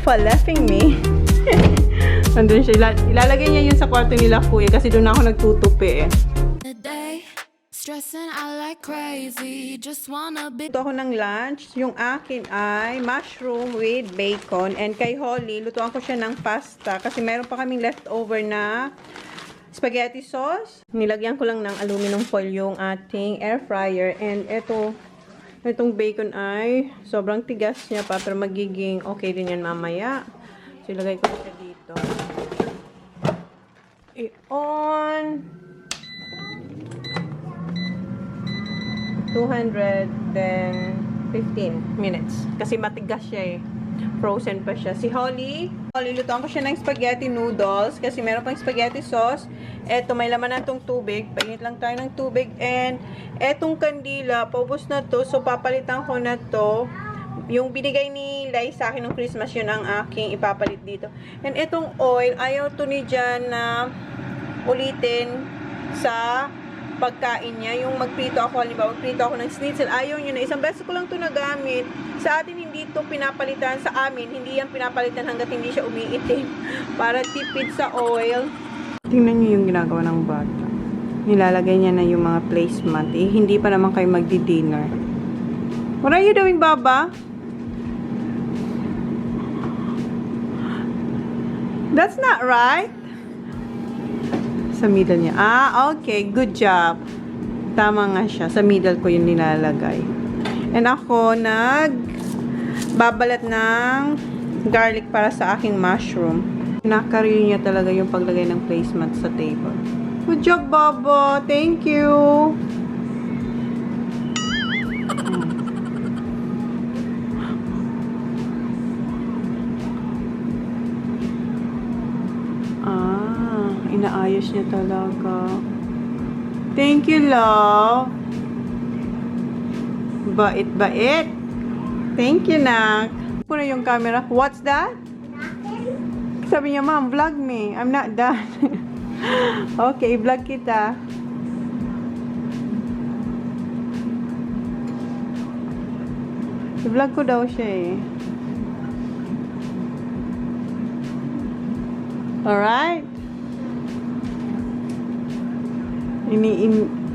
pa-laughing me. Andun siya. Ilalagay niya yun sa kwarto nila kuya kasi doon ako nagtutupi eh. Stressing out like crazy, just wanna be. Luto ako ng lunch. Yung akin ay mushroom with bacon. And kay Holly, lutuan ko siya ng pasta kasi meron pa kaming leftover na spaghetti sauce. Nilagyan ko lang ng aluminum foil yung ating air fryer. And itong bacon ay sobrang tigas niya pa pero magiging okay din yan mamaya. So, ilagay ko siya dito. I-on 215 minutes. Kasi matigas siya eh. Frozen pa siya. Si Holly, lutuan ko siya ng spaghetti noodles kasi meron pang spaghetti sauce. Eto, may laman na itong tubig. Painit lang tayo ng tubig. And etong kandila, paubos na to. So, papalitan ko na to. Yung binigay ni Lai sa akin ng Christmas, yun ang aking ipapalit dito. And etong oil, ayaw to ni Jan na ulitin sa pagkain niya. Yung magprito ako, halimbawa, magprito ako ng schnitzel, ayaw niya na. Isang beses ko lang to nagamit. Sa atin, hindi to pinapalitan. Sa amin, hindi yan pinapalitan hanggat hindi siya umiitim. Para tipid sa oil. Tingnan niyo yung ginagawa ng bata. Nilalagay niya na yung mga placemat. Eh, hindi pa naman kayo magdi-dinner. What are you doing, Baba? That's not right. Sa middle niya. Ah, okay. Good job. Tama nga siya. Sa middle ko yung nilalagay. And ako, babalat ng garlic para sa aking mushroom. Nakaryo niya talaga yung paglagay ng placemat sa table. Good job, Baba. Thank you. Inaayos niya talaga. Thank you, love. Bait-bait. Thank you, nak. Puna yung camera. What's that? Sabi niya, Mom, vlog me. I'm not done. Okay, vlog kita. I-vlog ko daw siya eh. Alright.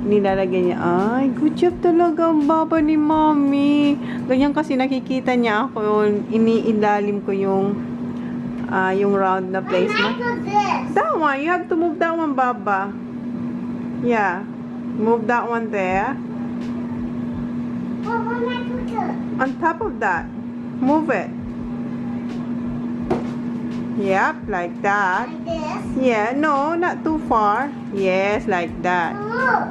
Nilalagay niya. Ay, good job talaga ang baba ni Mommy. Ganyan kasi nakikita niya ako. Iniilalim ko yung round na placement. That one. You have to move that one, Baba. Yeah. Move that one there. On top of that. Move it. Yep, like that. Like this? Yeah, no, not too far. Yes, like that. Oh,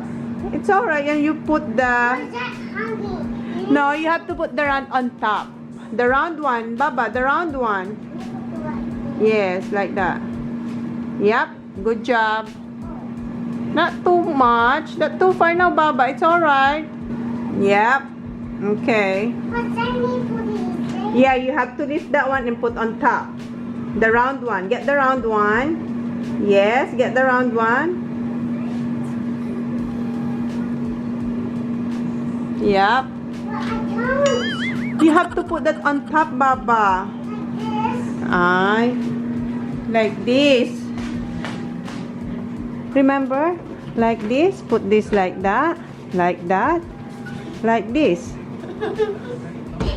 It's alright, and you put the... is that hungry? No, you have to put the round on top. The round one, Baba, the round one. Yes, like that. Yep, good job. Not too much, not too far now, Baba. It's alright. Yep, okay. What's that mean for these? Yeah, you have to lift that one and put on top. The round one. Get the round one. Yes, get the round one. Yep. But I don't. You have to put that on top, Baba. Like this? Ay. Like this. Remember? Like this. Put this like that. Like that. Like this.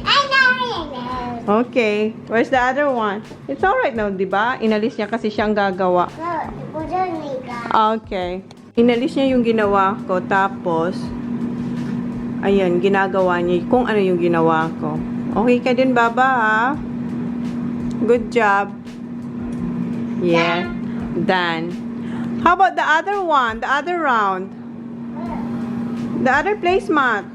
I know. Okay. Where's the other one? It's alright now, diba? Inalis niya kasi siyang gagawa. Look, we don't need that. Okay. Inalis niya yung ginawa ko. Tapos, ayan, ginagawa niya kung ano yung ginawa ko. Okay ka din, Baba, ha? Good job. Yeah. Done. How about the other one? The other round? The other placemat?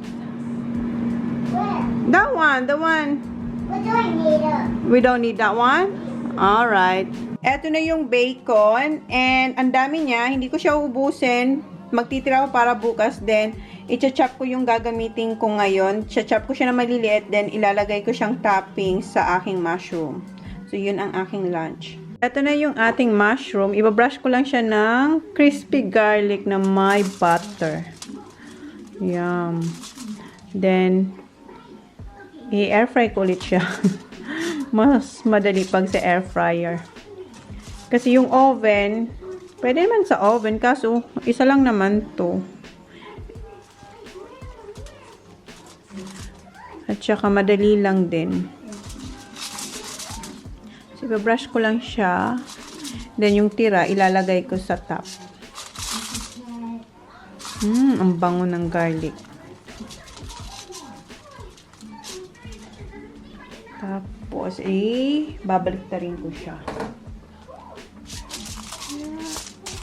Where? That one. The one. We don't need it. We don't need that one? Alright. Eto na yung bacon. And ang dami niya. Hindi ko siya ubusin. Magtitira ko para bukas. Then, i-chop ko yung gagamitin ko ngayon. Chop ko siya na maliliit. Then, ilalagay ko siyang topping sa aking mushroom. So, yun ang aking lunch. Eto na yung ating mushroom. Ibabrush ko lang siya ng crispy garlic na may butter. Yum. Then, i-air fry ko ulit siya. Mas madali pag sa air fryer. Kasi yung oven, pwede naman sa oven, kaso isa lang naman to. At saka madali lang din. So, brush ko lang siya. Then yung tira, ilalagay ko sa top. Ang bango ng garlic. Tapos, babalik-tarin ko siya.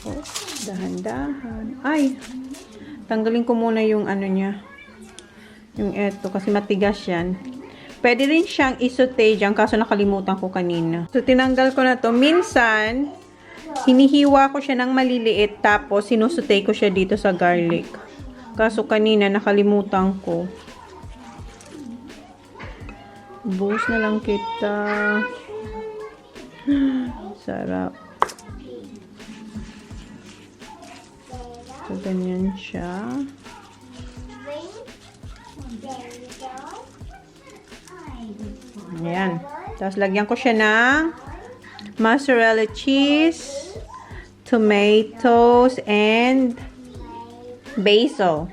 Oh, dahan-dahan. Ay! Tanggalin ko muna yung ano niya. Yung eto, kasi matigas yan. Pwede rin siyang isote dyan, kaso nakalimutan ko kanina. So, tinanggal ko na to. Minsan, hinihiwa ko siya ng maliliit, tapos sinusote ko siya dito sa garlic. Kaso kanina, nakalimutan ko. Buhos na lang kita. Sarap. So, ganyan siya. Ayan. Tapos, lagyan ko siya ng mozzarella cheese, tomatoes, and basil.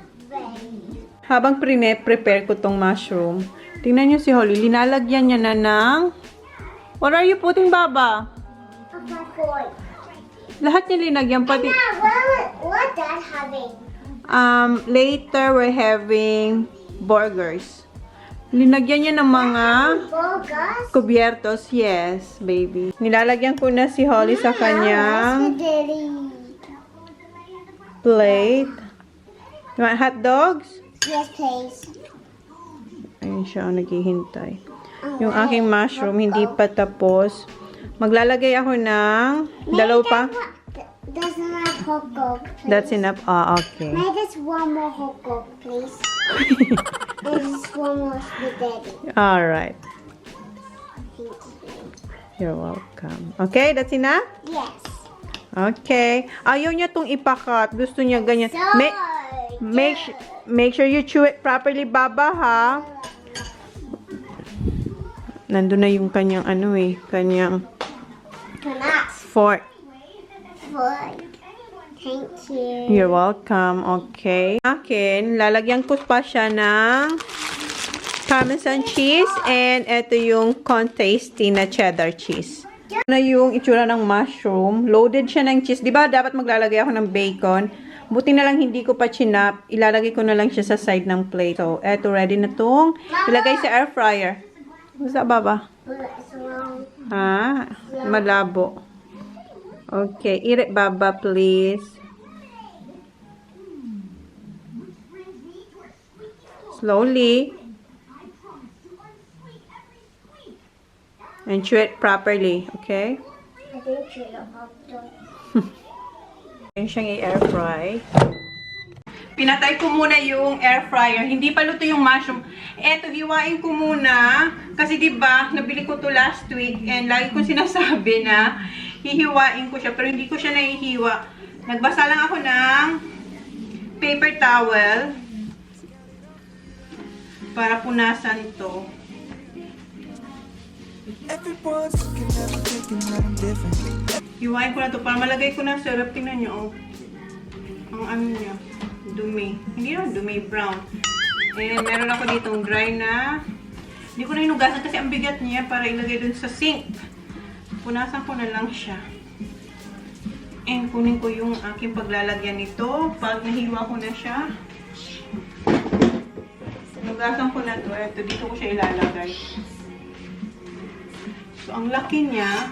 Habang prepare ko tong mushroom, tingnan nyo si Holly, linalagyan niya na ng... What are you putting, Baba? Lahat niya linagyan, pati... What that having? Later, we're having burgers. Linagyan niya ng mga Burgers? kubiertos. Yes, baby. Nilalagyan ko na si Holly sa kanyang plate. You want hot dogs? Yes, please. Ayun siya, naghihintay. Yung aking mushroom, hindi pa tapos. Maglalagay ako ng dalawa pa. That's not hot dog, please. That's enough. Ah, okay. May just one more hot dog, please. There's just one more spaghetti. Alright. Thank you. You're welcome. Okay, that's enough? Yes. Okay. Ayaw niya tong ipakat. Gusto niya ganyan. So, Make sure you chew it properly, Baba, ha? Nandun na yung kanyang kanyang fork. Thank you. You're welcome. Okay. Akin, lalagyan ko pa siya ng Parmesan cheese and ito yung tasty na cheddar cheese. Na yung itsura ng mushroom. Loaded siya ng cheese. Diba dapat maglalagay ako ng bacon? Buti na lang hindi ko pa chinap. Ilalagay ko na lang siya sa side ng plate. So, eto ready na tong ilagay sa air fryer. What's that, Baba? Malabo. Okay, eat it, Baba, please. Slowly. And chew it properly, okay? I didn't chew the hot dog. Yan siyang i-air fry. Pinatay ko muna yung air fryer. Hindi pa luto yung mushroom. Eto, hiwain ko muna. Kasi diba, nabili ko to last week. And lagi kong sinasabi na hihiwain ko siya. Pero hindi ko siya nahihiwa. Nagbasa lang ako ng paper towel. Para punasan to. Hiwain ko na to para malagay ko na syrup. Tingnan nyo, oh. Ang ano niya, dumi. Hindi na dumi, brown. And meron ako ditong dry na. Hindi ko na hinugasan kasi ang bigat niya para ilagay dun sa sink. Punasan ko na lang siya. And kunin ko yung aking paglalagyan nito. Pag nahiwa ko na siya, hinugasan ko na to. Ito, dito ko siya ilalagay. So, ang laki niya.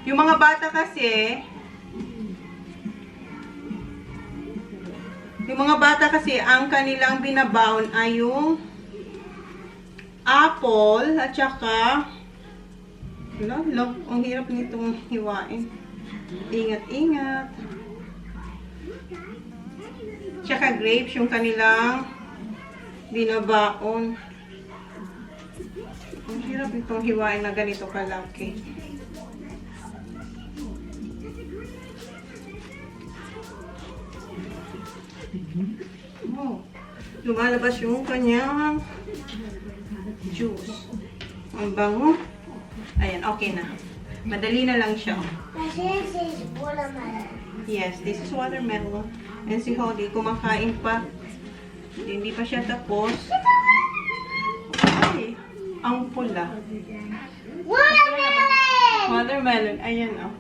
Yung mga bata kasi, ang kanilang binabaon ay yung apple at saka, ang hirap nitong hiwain. Ingat-ingat. Tsaka grapes, yung kanilang binabaon. Ang hirap itong hiwain na ganito kalaki. Oh, lumalabas yung kanyang juice. Ang bango. Ayan, okay na. Madali na lang siya. This is watermelon. Yes, this is watermelon. And si Holly, kumakain pa. Hindi pa siya tapos. Ay, ang pula. Watermelon! Watermelon, ayan oh.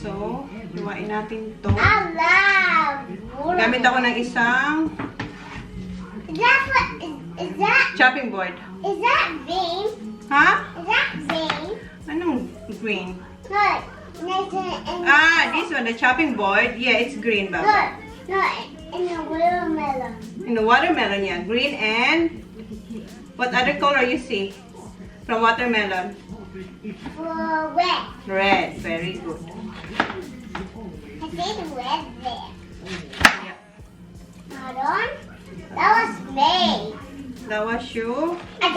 So, hiwain natin to. I love watermelon. Gamit ako ng isang Is that chopping board. green? Ha? Is that green? Anong green? Look, next in This one, the chopping board. Yeah, it's green, Baba. look, in the watermelon. In the watermelon, yeah. Green and what other color you see from watermelon? For red. Red. Very good. I see the red there. Yeah. Hold on. That was me. That was you. I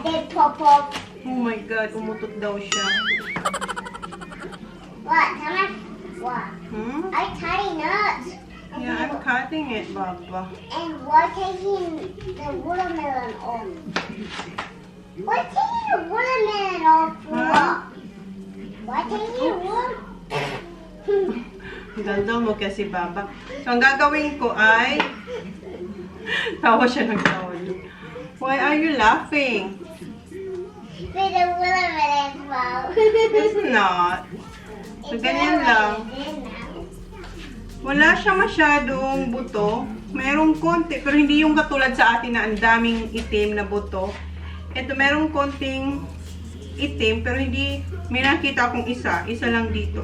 did pop up. Oh my God, umutot daw siya. What? What? Hmm? I'm tying nuts. Yeah, I'm cutting it, Baba. And we're taking the watermelon off. We're taking the watermelon off for what? We're taking the watermelon. Ganda mo kasi, Baba. So, ang gagawin ko ay tawa siya ng tawa. Why are you laughing? With the watermelon wow. It's not. So, ganyan lang. Wala siya masyadong buto. Merong konti, pero hindi yung katulad sa atin na ang daming itim na buto. Ito, merong konting itim, pero hindi, may nakita akong isa. Isa lang dito.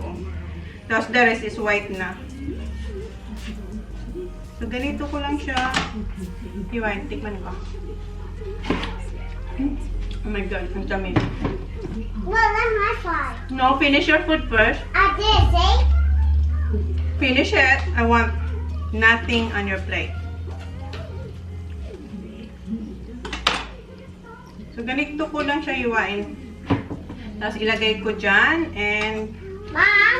Tapos the rest is white na. So, ganito ko lang siya. Hiwain, tikman ko. Oh my God, ang dami. Well, that's my fault. No, finish your food first. I did, see? Finish it. I want nothing on your plate. So, ganito ko lang siya hiwain. Tapos, ilagay ko dyan. And, Mom,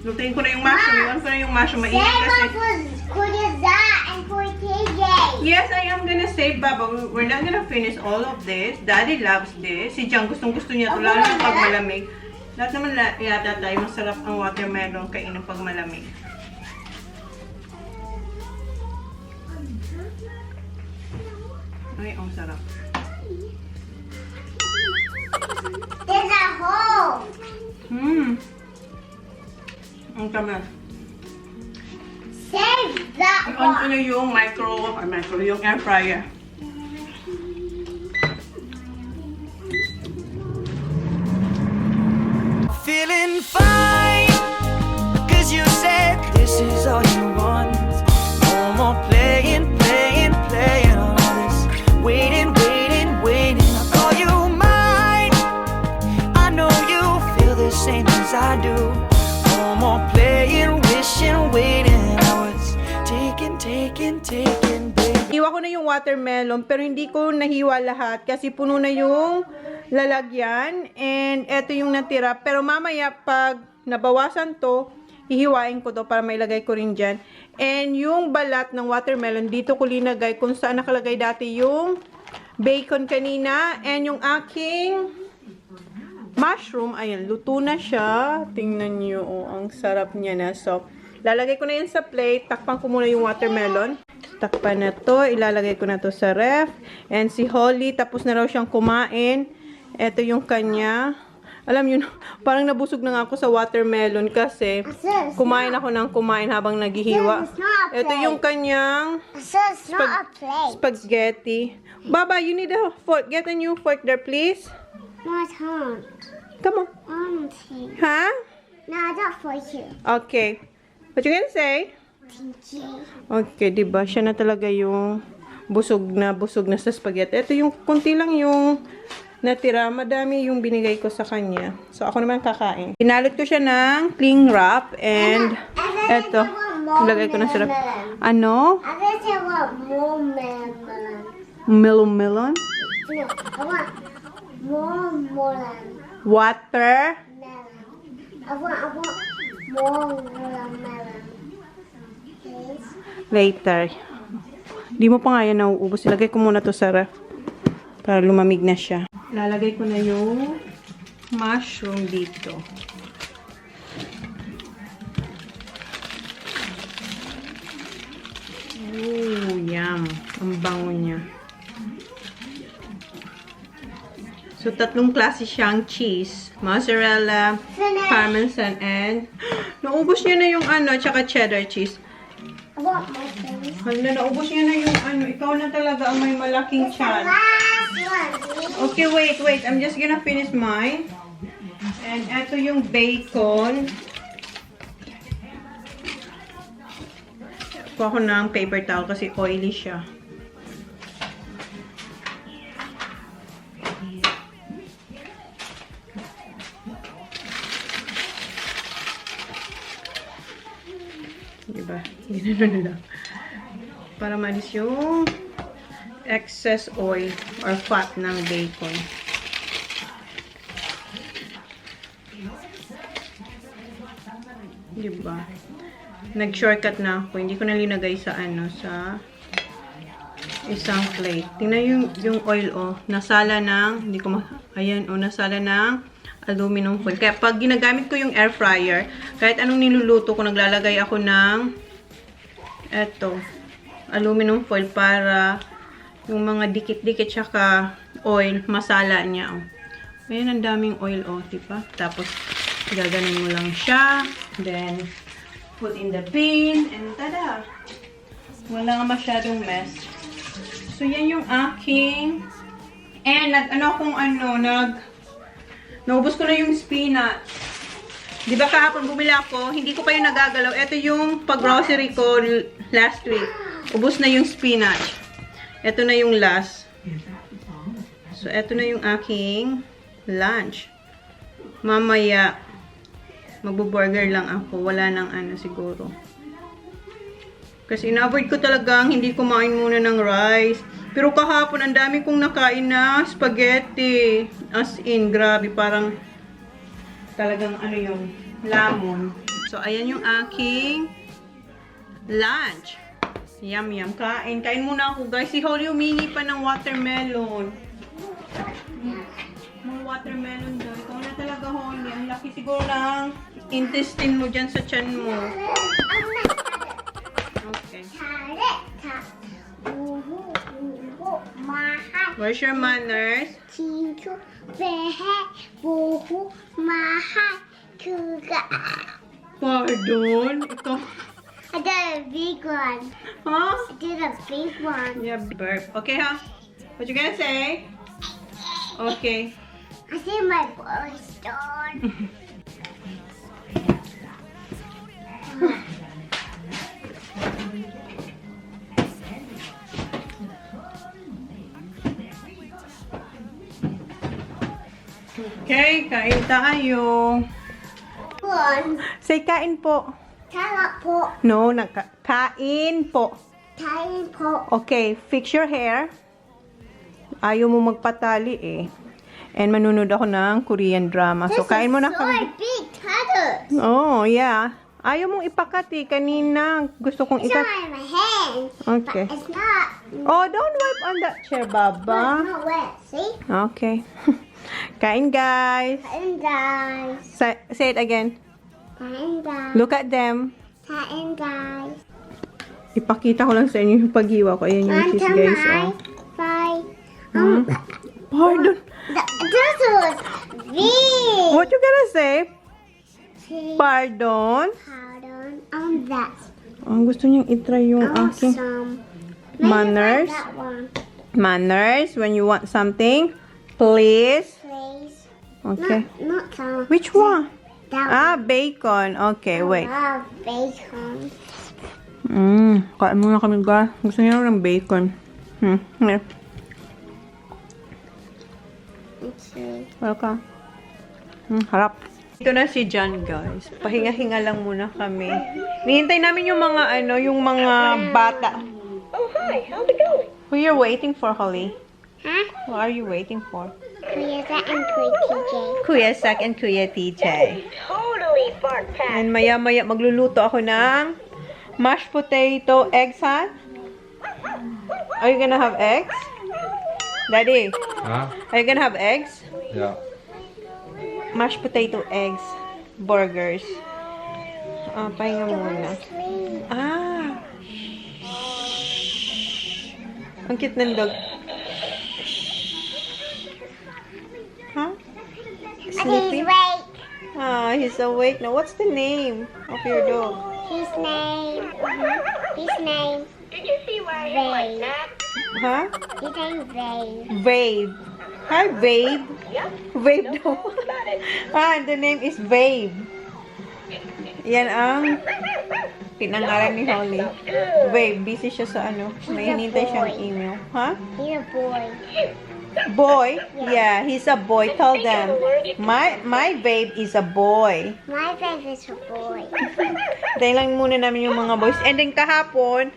lutuin ko na yung mushroom. Iwan ko na yung mushroom. save Mainit kasi. up for Kuya and for KJ. Yes, I am gonna save, Baba. We're not gonna finish all of this. Daddy loves this. Si Siyang gustong-gusto niya ito. Lalo na pag malamig. Lahat naman yata tayo masarap ang watermelon kainin pag malamig. Ay, ang sarap. There's a hole. Ang tamis. Save that I-on ko one. na yung yung air fryer. Feeling fine, cause you said this is all you want. No more playing on all this. Waiting. I call you mine. I know you feel the same as I do. No more playing, wishing, waiting. I was taking, baby. Hiwa ko na yung watermelon, pero hindi ko nahiwa lahat kasi puno na yung lalagyan. And eto yung natira. Pero mamaya, pag nabawasan to, hihiwain ko to para mailagay ko rin dyan. And yung balat ng watermelon, dito ko linagay kung saan nakalagay dati yung bacon kanina. And yung aking mushroom, ayan, luto na siya. Tingnan nyo, oh, ang sarap niya na. So, lalagay ko na yan sa plate. Takpan ko muna yung watermelon. Takpan na to. Ilalagay ko na to sa ref. And si Holly, tapos na raw siyang kumain. Ito yung kanya. Alam yun, parang nabusog na nga ako sa watermelon kasi kumain ako ng kumain habang naghihiwa. Ito yung kanyang So it's not a plate. spaghetti. Baba, you need a fork. Get a new fork there, please. No, I can't. Come on. Auntie. Ha? No, I don't for you. Okay. What you gonna say? Thank you. Okay, diba? Siya na talaga yung busog na sa spaghetti. Ito yung konti lang yung natira. Madami yung binigay ko sa kanya. So, ako naman kakain. Pinalot ko siya ng cling wrap. And, eto. Ilagay ko na sa wrap. Ano? I guess I want more melon. Melon? No, I want more melon. Water? Melon. I want more melon. Please. Later. Di mo pa nga yan nauubos. Ilagay ko muna to sa ref. Para lumamig na siya. lalagay ko na yung mushroom dito. Ooh, yum. Ang bango niya. So, tatlong klase siyang cheese. Mozzarella, Parmesan, and naubos niya na yung ano, tsaka cheddar cheese. I want more things. Hala, naubos niya na yung ano. Ikaw na talaga ang may malaking tiyan. Last one. Okay, wait. I'm just gonna finish mine. And eto yung bacon. Kuha ko ng paper towel kasi oily siya. Diba? Ginano lang. Para malis yung excess oil or fat ng bacon. Diba? Nag-shortcut na ako. Hindi ko na linagay sa ano, sa isang plate. Tingnan yung oil, oh. Nasala ng, hindi ko ayan, oh, nasala ng aluminum foil. Kaya pag ginagamit ko yung air fryer, kahit anong niluluto ko, naglalagay ako ng eto, aluminum foil para yung mga dikit-dikit tsaka oil, masala niya, oh. Ayan, ang daming oil, oh, diba? Tapos, gaganin mo lang siya. Then, put in the bin. And tada! Wala nga masyadong mess. So, yan yung aking and naubos ko na yung spinach. Di ba kahapon bumili ako, hindi ko pa yung nagagalaw. Ito yung pag-grocery ko last week. Ubos na yung spinach. Ito na yung last. So, ito na yung aking lunch. Mamaya, magbo-burger lang ako. Wala nang ano siguro. Kasi in-avoid ko talagang hindi kumain muna ng rice. Pero kahapon, ang dami kong nakain na spaghetti. As in, grabe. Parang talagang ano yung lamon. So, ayan yung aking lunch. Yum, yum. Kain. Kain muna ako, guys. Si Holly humingi pa ng watermelon. Mga watermelon daw. Ikaw na talaga, Holly. Ang laki siguro ng intestine mo dyan sa tiyan mo. Okay. Where's your manners? Pardon? Ikaw? I did a big one. Huh? I did a big one. Yeah, burp. Okay, huh? What you gonna say? Okay. I see my voice done. Okay, kain tayo. One. Say kain po. Tala po. No, kain po. Kain po. Okay, fix your hair. Ayaw mo magpatali eh. And manunod ako ng Korean drama. So, kain mo na so kami. big tattoos. Oh, yeah. Ayaw mong ipakat eh. Kanina, gusto kong It's ikat. not in my hand. Okay. But it's not. Oh, don't wipe on that chair, Baba. It's not wet. See? Okay. Kain, guys. Kain guys. Say it again. Kain guys. Look at them. Kain guys. Ipakita ko lang sa inyo yung paghiwa ko. Ayan yung cheese, guys. Oh. Bye. Pardon. This was big. What you gonna say? Pardon. Pardon. That. Ang gusto niyang itry yung aking Awesome. manners. That one. Manners. When you want something, please. Please. Okay. Not some. Which one? That Ah, bacon. Okay, wait. love bacon. Kain muna kami, guys. Gusto niya ng bacon. Here. Okay. Welcome. Harap. Ito na si John, guys. Pahinga-hinga lang muna kami. Nihintay namin yung mga, yung mga bata. Oh, hi. How's it going? Who you're waiting for, Holly? Huh? Who are you waiting for? Kuya Zach and Kuya TJ. Kuya Sak and Kuya TJ. Totally fart pack. And maya-maya magluluto ako ng mashed potato, eggs, ha? Are you gonna have eggs? Daddy, Huh? Are you gonna have eggs? Yeah. Mashed potato, eggs, burgers. Pahinga muna. Ah! Ang cute ng dog. Huh? He's Sleeping? awake. Ah, he's awake now. What's the name of your dog? His name. Did you see why I am like that? Huh? His name Ray. Vave. Hi, Vave. Yep. Vave daw. Got it. And the name is Vave. Yan ang pinangalan ni Holly. Vave, busy siya sa ano. May hinintay siyang email. Huh? He's a boy. Boy? Yeah, he's a boy. Tell them. My Vave is a boy. My favorite is a boy. Dahil lang muna namin yung mga boys. And then kahapon,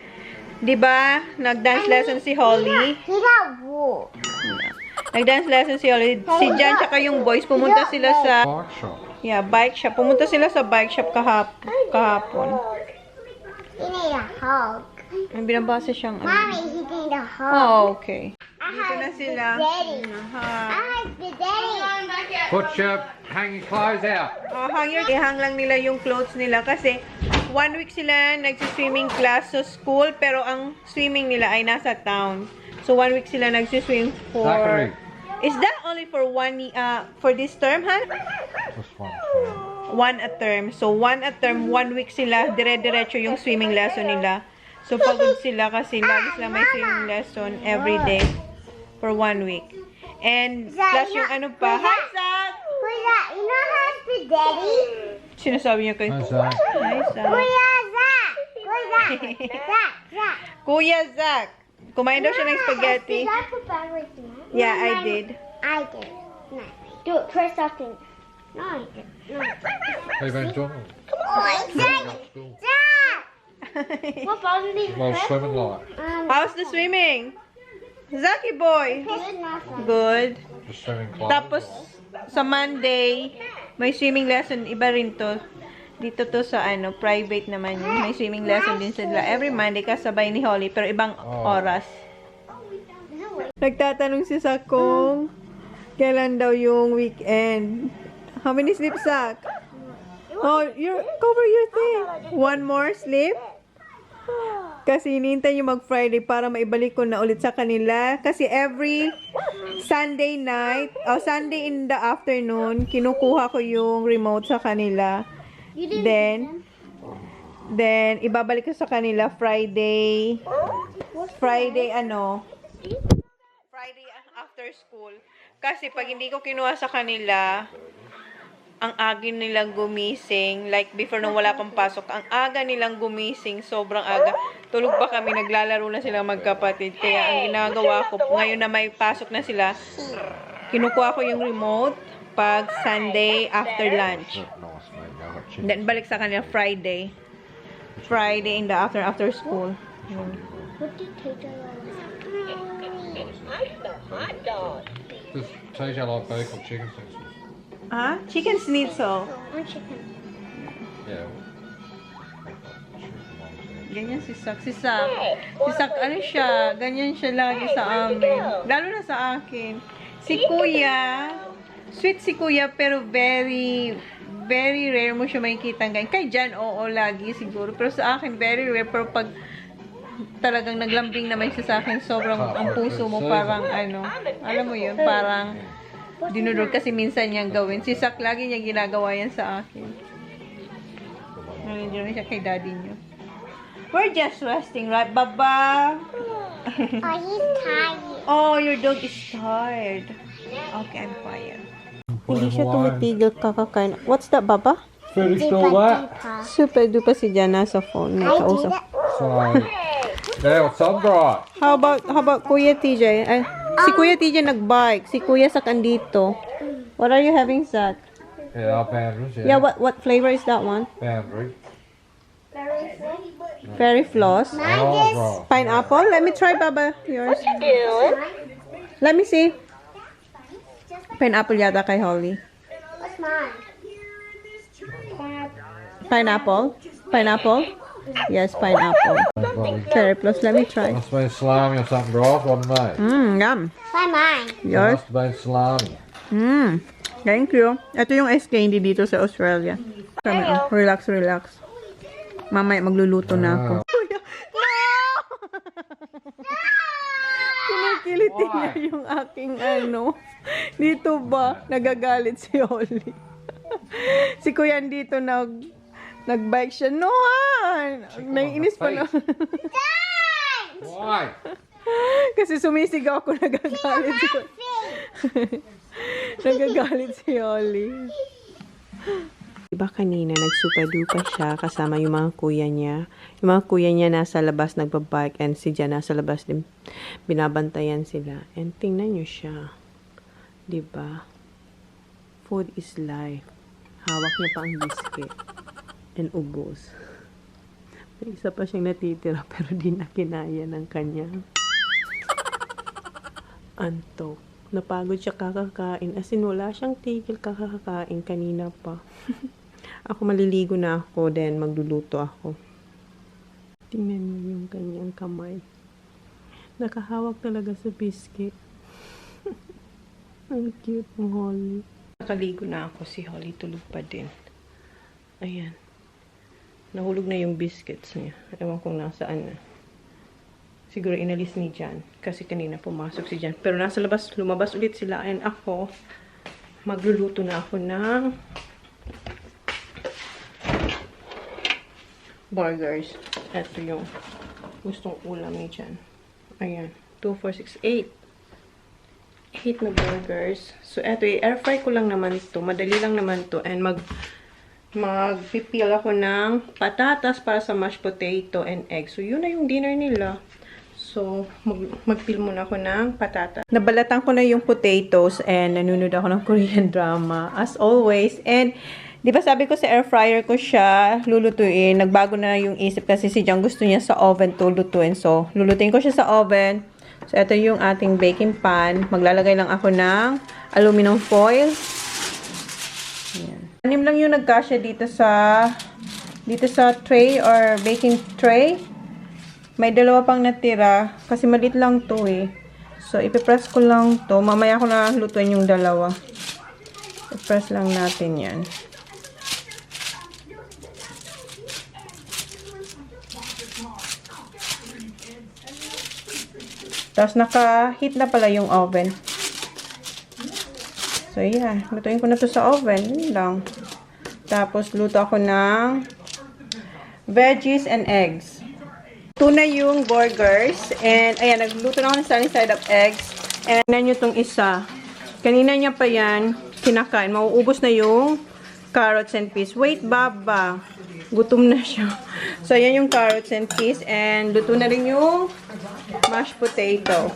di ba, nag-dance lesson si Holly. He got wool. Nag-dance lesson si Holly. Si Jan tsaka yung boys, pumunta sila sa... Bike shop. Yeah, bike shop. Pumunta sila sa bike shop kahapon. He need a hug. May binabasa siyang ano. Mommy, he need a hug. Oh, okay. I Dito na have sila. spaghetti. Aha. I have spaghetti. Put your hang your clothes out. Ihang lang nila yung clothes nila kasi 1 week sila nagsi-swimming class sa school pero ang swimming nila ay nasa town. So 1 week sila nagsi-swim for... Zachary. Is that only for for this term, huh? Just one. One a term. So 1 a term, 1 week sila, dire-diretso yung swimming lesson nila. So pagod sila kasi lagi sila may swimming lesson every day for 1 week. And plus yung ano pa, hi Zach! Who's that? You know how spaghetti? Sinasabi niya kay Hi, Zach. Hi Zach. Kuya Zach! Who's that? Zach. Kuya Zach. Kumain daw siya ng spaghetti. Did I put backwards in that? Yeah, No, I mine- did. I did. No. Do it first second. No, I did. No. Hey, Ben John. Oh, Zach! Zach! What bothered me? Well, swimming like. How's the swimming? Zaki boy. Good enough. Good. Just swimming clothes. Tapos, sa Monday, may swimming lesson. Iba rin to. Dito to sa ano, private naman yun. May swimming lesson din sila. Every Monday kasabay ni Holly, pero ibang oras. Nagtatanong si Zach kung kailan daw yung weekend. How many sleeps, Zach? Oh, cover your thing. 1 more sleep? Kasi hinihintay yung mag-Friday para maibalik ko na ulit sa kanila. Kasi every Sunday night, Sunday in the afternoon, kinukuha ko yung remote sa kanila. Then ibabalik ko sa kanila Friday after school. Kasi pag hindi ko kinuha sa kanila, ang aga nilang gumising, like before nung wala akong pasok, ang aga nilang gumising, sobrang aga. Tulog pa kami, naglalaro na sila magkapatid. Kaya ang ginagawa ko, ngayon na may pasok na sila, kinukuha ko yung remote pag Sunday after lunch. Nice, mate. Now I've got chicken. Then balik sa kanila Friday in the after school. What did TJ I smell hot dog. Does TJ like bacon chicken sandwiches? Chicken schnitzel. want chicken. Yeah. Ganyan si Sak. Si Sak, ano siya, ganyan siya lagi sa amin. Lalo na sa akin. Si Kuya, sweet si Kuya, pero very rare mo siya makikita ganyan. Kay Jan, oo, lagi siguro. Pero sa akin, very rare. Pero pag talagang naglambing naman siya sa akin, sobrang ang puso mo parang ano, alam mo yun, parang dinudod kasi minsan niyang gawin. Si Sak, lagi niya ginagawa yan sa akin. Hindi naman siya kay daddy niyo. We're just resting, right, Baba? Oh, he's tired. Oh, your dog is tired. Okay, I'm quiet. Hindi siya tumitigil kakakain. What's that, Baba? Food still wet. Super duper si Jana sa phone. May kausap. So, yeah, what's up, right? How about Kuya TJ? Ay, si Kuya TJ nagbike. Si Kuya Sak andito. What are you having, Sak? Yeah, our boundaries, yeah. Yeah, what flavor is that one? Boundary. Fairy floss. Oh, right. Pineapple? Let me try, Baba. Yours. Doing? Let me see. Pineapple yata kay Holly. What's mine? Pineapple? Pineapple? Yes, pineapple. Cherry plus, let me try. Must have been salami or something, bro, wasn't it? Yum. Try mine. Yours? Must have been salami. Thank you. Ito yung ice candy dito sa Australia. Relax, relax. Mamaya magluluto na ako. Kinikilitin niya yung aking Dito ba? Nagagalit si Holly. Si Kuya dito nagbike siya. No, naiinis pa na. Why? Kasi sumisigaw ako, nagagalit si Nagagalit si Holly. Diba kanina nagsupa-dupa siya kasama yung mga kuya niya. Yung mga kuya niya nasa labas nagbabike and si Jan nasa labas din binabantayan sila. And tingnan nyo siya. Diba? Food is life. Hawak niya pa ang biscuit. And ubos. May isa pa siyang natitira pero di na kinaya ng kanya. Antok. Napagod siya kakakain. As in, wala siyang tigil kakakain kanina pa. Ako maliligo na ako, then magluluto ako. Tingnan niyo yung kanyang kamay. Nakahawak talaga sa biscuit. Ang cute ng Holly. Nakaligo na ako, si Holly tulog pa din. Ayan. Nahulog na yung biscuits niya. Ewan kong nasaan na. Siguro inalis ni Jan. Kasi kanina pumasok si Jan. Pero nasa labas, lumabas ulit sila. And ako, magluluto na ako ng burgers. Ito yung gustong ulam ni Jan. Ayan. 2, 4, 6, 8. 8 na burgers. So, eto, i-air fry ko lang naman to. Madali lang naman to. And magpipil ako ng patatas para sa mashed potato and egg. So, yun na yung dinner nila. So, magpil muna ako ng patatas. Nabalatan ko na yung potatoes and nanonood ako ng Korean drama. As always. And, di ba sabi ko sa air fryer ko siya lulutuin. Nagbago na yung isip kasi si Jang gusto niya sa oven to lutuin. So, lulutuin ko siya sa oven. So, ito yung ating baking pan. Maglalagay lang ako ng aluminum foil. Ayan. 6 lang yung nagkasya dito sa tray or baking tray. May 2 pang natira kasi maliit lang to eh. So, ipipress ko lang to. Mamaya ko na lutuin yung 2. Ipress lang natin yan. Tapos, naka-heat na pala yung oven. So, yeah. Lutuin ko na to sa oven. Yun lang. Tapos, luto ako ng veggies and eggs. Ito na yung burgers. And, ayan, nagluto na ako ng sunny side up eggs. And, tignan nyo itong isa. Kanina niya pa yan kinakain. Mauubos na yung carrots and peas. Wait, Baba. Gutom na siya. So, ayan yung carrots and peas. And, luto na rin yung mashed potato.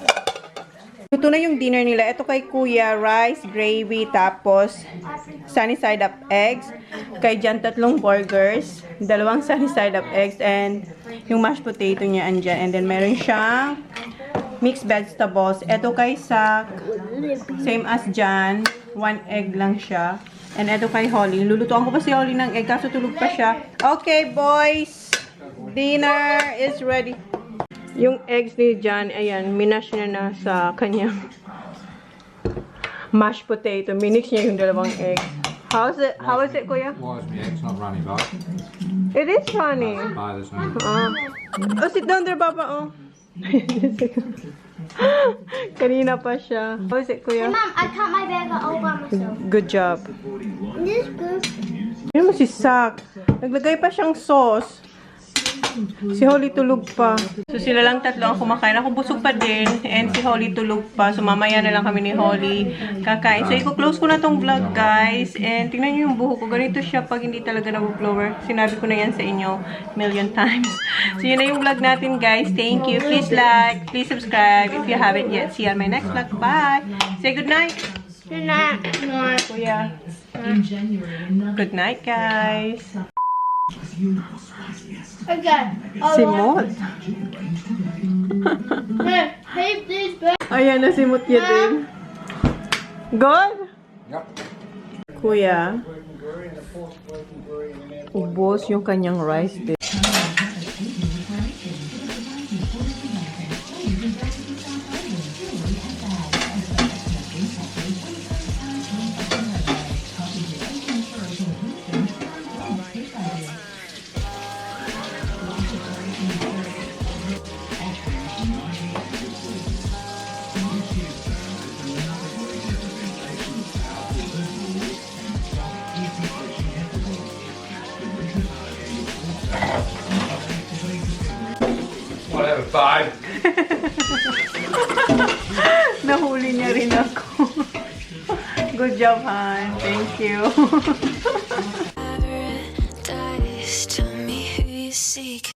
Luto na yung dinner nila. Ito kay Kuya, rice, gravy, tapos sunny side up eggs. Kay Jan, 3 burgers, 2 sunny side up eggs, and yung mashed potato niya andyan. And then meron siyang mixed vegetables. Ito kay Sak, same as Jan, 1 egg lang siya. And ito kay Holly. Lulutuan ko pa si Holly ng egg kaso tulog pa siya. Okay, boys. Dinner is ready. Yung eggs ni Jan, ayan, minash niya na sa kanyang mashed potato. Minix niya yung 2 eggs. How is it, Kuya? Why is my egg's not runny, bud? It is funny. No, there's no. Oh, sit down there, Papa. Oh. Kanina pa siya. How is it, Kuya? Mom, I cut my burger all by myself. Good job. This is good. Yun mo si Sak. Naglagay pa siyang sauce. Si Holly tulog pa. So sila lang 3 ang kumakain. Ako busog pa din. And si Holly tulog pa. So mamaya na lang kami ni Holly kakain. So i-close ko na tong vlog, guys. And tingnan nyo yung buhok ko. Ganito siya pag hindi talaga nag-blower. Sinabi ko na yan sa inyo million times. So yun na yung vlog natin, guys. Thank you. Please like, please subscribe if you haven't yet. See you on my next vlog. Bye! Say good night! Good night. Kuya. Good night, guys. Okay. Simot. Hey, please, back. Ayan, nasimot niya din. Good? Yep. Kuya. Ubos yung kanyang rice din. side. Nahuli niya rin ako. Good job, Han. Thank you. Paradise, tell me who you seek.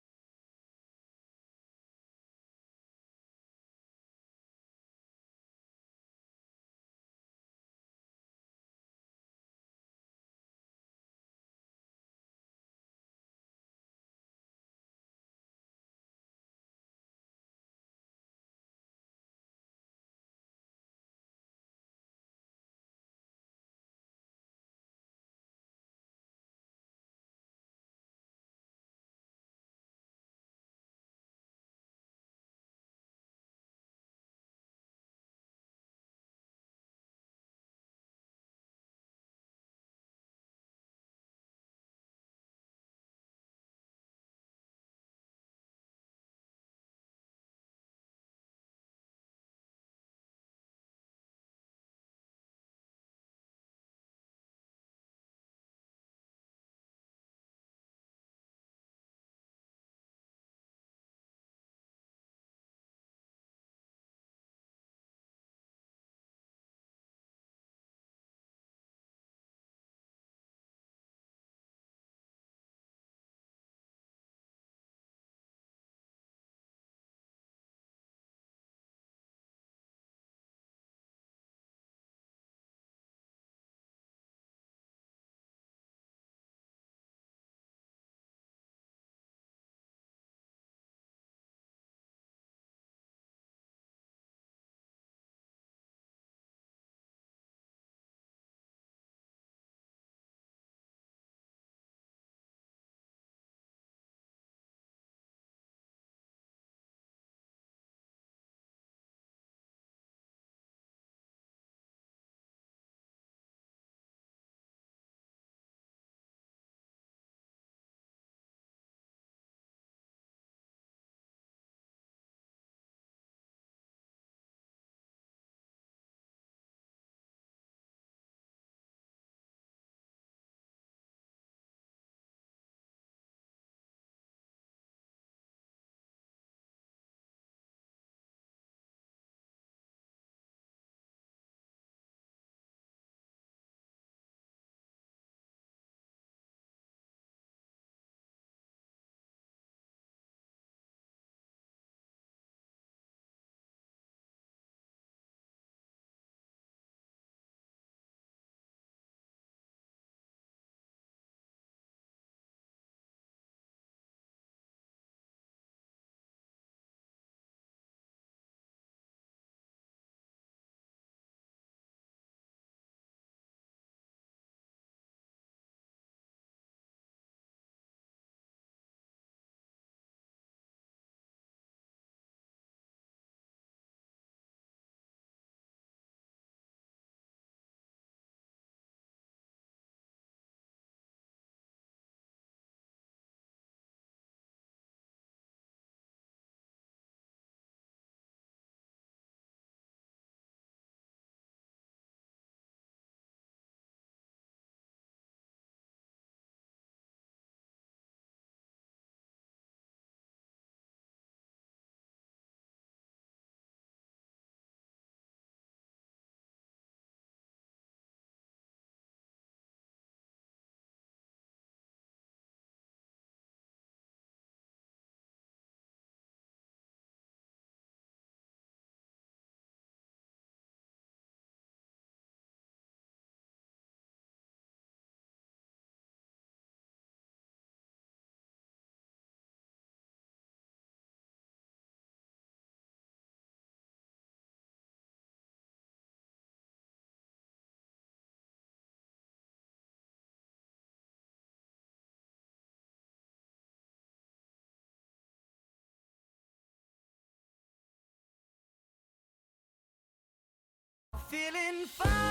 Feeling fine.